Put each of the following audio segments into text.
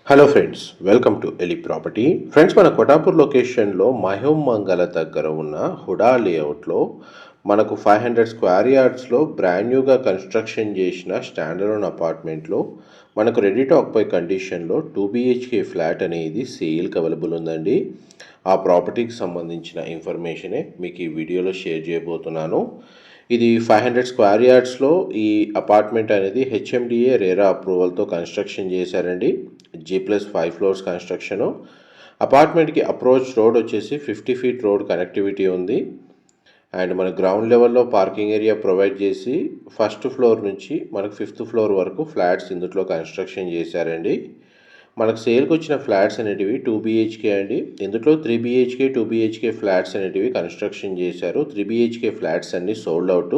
Hello friends, welcome to Eli property. Friends, మన కొటాపూర్ లొకేషన్లో మహబూబ్ మంగళ దగ్గర ఉన్న హుడా లేఅవుట్లో మనకు 500 స్క్వేర్ యార్డ్స్లో బ్రాండ్ న్యూగా కన్స్ట్రక్షన్ చేసిన స్టాండర్డ్ అపార్ట్మెంట్లో మనకు రెడీ టు ఆక్యుపై కండిషన్లో 2 BHK ఫ్లాట్ అనేది సేల్కి అవైలబుల్ ఉందండి. ఆ ప్రాపర్టీకి సంబంధించిన ఇన్ఫర్మేషనే మీకు ఈ వీడియోలో షేర్ చేయబోతున్నాను. ఇది 500 స్క్వేర్ యార్డ్స్లో ఈ అపార్ట్మెంట్ అనేది హెచ్ఎండిఏ రేరా అప్రూవల్తో కన్స్ట్రక్షన్ చేశారండి. G+5 floors construction. అపార్ట్మెంట్కి అప్రోచ్ రోడ్ వచ్చేసి 50 ఫీట్ రోడ్ కనెక్టివిటీ ఉంది. అండ్ మన గ్రౌండ్ లెవెల్లో పార్కింగ్ ఏరియా ప్రొవైడ్ చేసి ఫస్ట్ ఫ్లోర్ నుంచి మనకు 5th ఫ్లోర్ వరకు ఫ్లాట్స్ ఇందులో కన్స్ట్రక్షన్ చేశారండి. మనకు సేల్కి వచ్చిన ఫ్లాట్స్ అనేటివి 2 BHK అండి. ఇందులో 3 BHK 2 BHK ఫ్లాట్స్ అనేటివి కన్స్ట్రక్షన్ చేశారు. 3 BHK ఫ్లాట్స్ అన్నీ sold out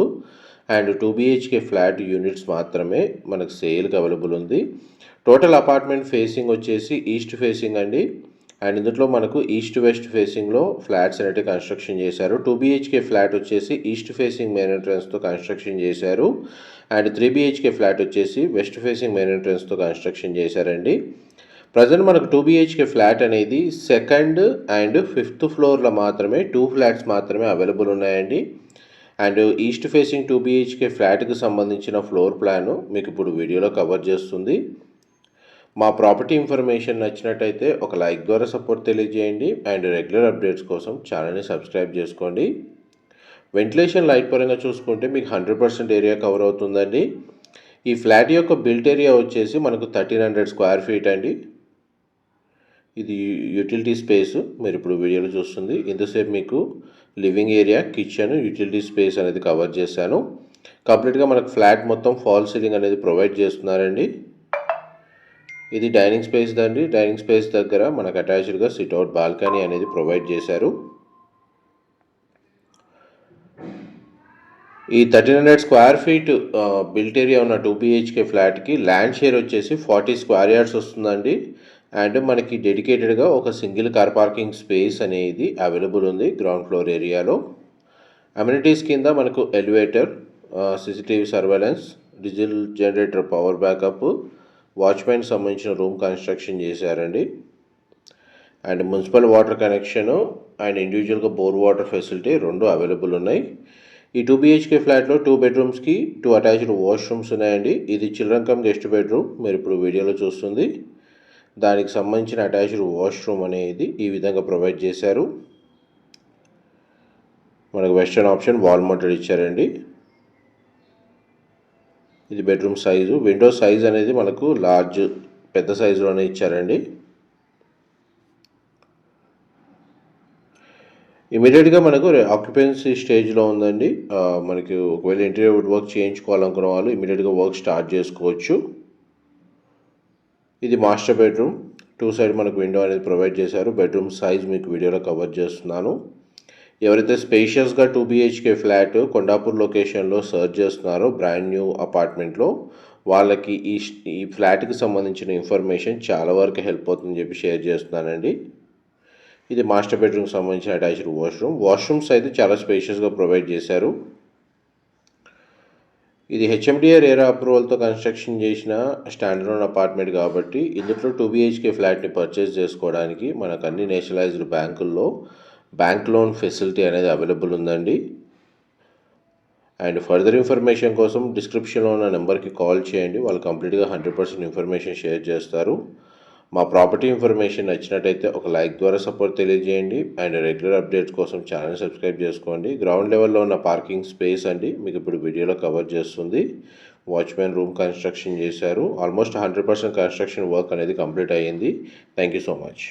and 2 BHK flat units మాత్రమే మనకు సేల్కి అవైలబుల్ ఉంది. టోటల్ అపార్ట్మెంట్ ఫేసింగ్ వచ్చేసి ఈస్ట్ ఫేసింగ్ అండి. అండ్ ఇందులో మనకు ఈస్ట్ వెస్ట్ ఫేసింగ్లో ఫ్లాట్స్ అనేవి కన్స్ట్రక్షన్ చేశారు. 2 BHK ఫ్లాట్ వచ్చేసి ఈస్ట్ ఫేసింగ్ మెయిన్ ఎంట్రన్స్తో కన్స్ట్రక్షన్ చేశారు. అండ్ 3 BHK ఫ్లాట్ వచ్చేసి వెస్ట్ ఫేసింగ్ మెయిన్ ఎంట్రన్స్తో కన్స్ట్రక్షన్ చేశారండి. ప్రజెంట్ మనకు 2 BHK ఫ్లాట్ అనేది సెకండ్ అండ్ 5th ఫ్లోర్లో మాత్రమే 2 ఫ్లాట్స్ మాత్రమే అవైలబుల్ ఉన్నాయండి. అండ్ ఈస్ట్ ఫేసింగ్ 2 BHK ఫ్లాట్కి సంబంధించిన ఫ్లోర్ ప్లాను మీకు ఇప్పుడు వీడియోలో కవర్ చేస్తుంది. మా ప్రాపర్టీ ఇన్ఫర్మేషన్ నచ్చినట్టయితే ఒక లైక్ ద్వారా సపోర్ట్ తెలియజేయండి. అండ్ రెగ్యులర్ అప్డేట్స్ కోసం ఛానల్ని సబ్స్క్రైబ్ చేసుకోండి. వెంటిలేషన్ లైట్ పరంగా చూసుకుంటే మీకు 100% ఏరియా కవర్ అవుతుందండి. ఈ ఫ్లాట్ యొక్క బిల్ట్ ఏరియా వచ్చేసి మనకు 1300 స్క్వేర్ ఫీట్ అండి. ఇది యూటిలిటీ స్పేస్ మీరు ఇప్పుడు వీడియోలో చూస్తుంది. ఇంతసేపు మీకు living area, kitchen, utility space అనేది కవర్ చేశాను. కంప్లీట్గా మనకు ఫ్లాట్ మొత్తం ఫాల్ సీలింగ్ అనేది ప్రొవైడ్ చేస్తున్నారండి. ఇది డైనింగ్ స్పేస్ దండి. డైనింగ్ స్పేస్ దగ్గర మనకు అటాచ్డ్గా సిట్అవుట్ బాల్కనీ అనేది ప్రొవైడ్ చేశారు. ఈ 1300 స్క్వేర్ ఫీట్ బిల్ట్ ఏరియా ఉన్న 2 BHK ఫ్లాట్కి ల్యాండ్ షేర్ వచ్చేసి 40 స్క్వేర్ యార్డ్స్ వస్తుందండి. అండ్ మనకి డెడికేటెడ్గా ఒక సింగిల్ కార్ పార్కింగ్ స్పేస్ అనేది అవైలబుల్ ఉంది గ్రౌండ్ ఫ్లోర్ ఏరియాలో. అమ్యూనిటీస్ కింద మనకు elevator, CCTV surveillance, diesel generator power backup, watchman సంబంధించిన రూమ్ కన్స్ట్రక్షన్ చేశారండి. And municipal water connection and ఇండివిజువల్గా బోర్ వాటర్ ఫెసిలిటీ రెండు అవైలబుల్ ఉన్నాయి. ఈ 2 BHK ఫ్లాట్లో 2 బెడ్రూమ్స్కి 2 అటాచ్డ్ వాష్రూమ్స్ ఉన్నాయండి. ఇది చిల్డ్రన్ కమ్ గెస్ట్ బెడ్రూమ్ మీరు ఇప్పుడు వీడియోలో చూస్తుంది. దానికి సంబంధించిన అటాచ్డ్ వాష్రూమ్ అనేది ఈ విధంగా ప్రొవైడ్ చేశారు. మనకు వెస్టర్న్ ఆప్షన్ వాల్ మౌంటెడ్ ఇచ్చారండి. ఇది బెడ్రూమ్ సైజు. విండో సైజ్ అనేది మనకు లార్జ్ పెద్ద సైజులోనే ఇచ్చారండి. ఇమీడియట్గా మనకు ఆక్యుపెన్సీ స్టేజ్లో ఉందండి. మనకి ఒకవేళ ఇంటీరియర్ వుడ్ వర్క్ చేయించుకోవాలనుకున్న వాళ్ళు ఇమీడియట్గా వర్క్ స్టార్ట్ చేసుకోవచ్చు. ఇది మాస్టర్ బెడ్రూమ్. 2 సైడ్ మనకు విండో అనేది ప్రొవైడ్ చేశారు. బెడ్రూమ్ సైజ్ మీకు వీడియోలో కవర్ చేస్తున్నాను. ఎవరైతే స్పేషియస్గా 2 BHK ఫ్లాట్ కొండాపూర్ లొకేషన్లో సర్చ్ చేస్తున్నారో బ్రాండ్ న్యూ అపార్ట్మెంట్లో వాళ్ళకి ఈ ఫ్లాట్కి సంబంధించిన ఇన్ఫర్మేషన్ చాలా వరకు హెల్ప్ అవుతుందని చెప్పి షేర్ చేస్తున్నానండి. ఇది మాస్టర్ బెడ్రూమ్కి సంబంధించిన అటాచ్డ్ వాష్రూమ్స్ అయితే చాలా స్పేషియస్గా ప్రొవైడ్ చేశారు. ఇది హెచ్ఎండిఏ రేరా అప్రూవల్తో కన్స్ట్రక్షన్ చేసిన స్టాండర్డ్ అపార్ట్మెంట్ కాబట్టి ఇందులో 2 BHK ఫ్లాట్ని పర్చేస్ చేసుకోవడానికి మనకు అన్ని నేషనలైజ్డ్ బ్యాంకుల్లో బ్యాంక్ లోన్ ఫెసిలిటీ అనేది అవైలబుల్ ఉందండి. అండ్ ఫర్దర్ ఇన్ఫర్మేషన్ కోసం డిస్క్రిప్షన్లో ఉన్న నెంబర్కి కాల్ చేయండి. వాళ్ళు కంప్లీట్గా 100% ఇన్ఫర్మేషన్ షేర్ చేస్తారు. మా ప్రాపర్టీ ఇన్ఫర్మేషన్ నచ్చినట్టయితే ఒక లైక్ ద్వారా సపోర్ట్ తెలియజేయండి. అండ్ రెగ్యులర్ అప్డేట్స్ కోసం ఛానల్ సబ్స్క్రైబ్ చేసుకోండి. గ్రౌండ్ లెవెల్లో ఉన్న పార్కింగ్ స్పేస్ అండి మీకు ఇప్పుడు వీడియోలో కవర్ చేస్తుంది. వాచ్మెన్ రూమ్ కన్స్ట్రక్షన్ చేశారు. ఆల్మోస్ట్ 100% కన్స్ట్రక్షన్ వర్క్ అనేది కంప్లీట్ అయ్యింది. Thank you so much.